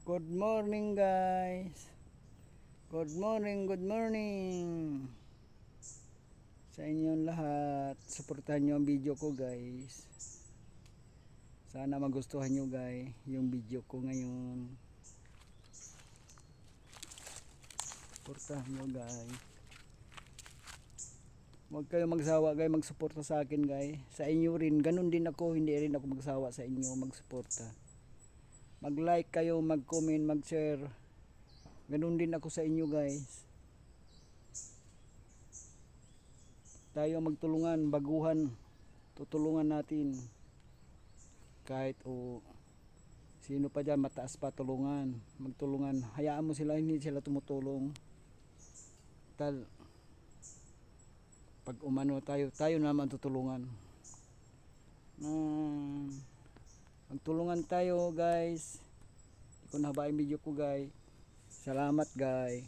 Good morning guys. Good morning, good morning sa inyong lahat. Suportahan nyo ang video ko guys. Sana magustuhan nyo guys yung video ko ngayon. Suportahan nyo guys. Huwag kayo magsawa guys magsuporta sa akin guys. Sa inyo rin, ganun din ako. Hindi rin ako magsawa sa inyo magsuporta. Mag-like kayo, mag-comment, mag-share. Ganun din ako sa inyo guys. Tayo magtulungan, baguhan. Tutulungan natin. Kahit sino pa dyan, mataas pa, tulungan. Magtulungan. Hayaan mo sila, hindi sila tumutulong. Pag umano tayo naman tutulungan. Magtulungan tayo guys. Hindi ko nahabain video ko guys. Salamat guys.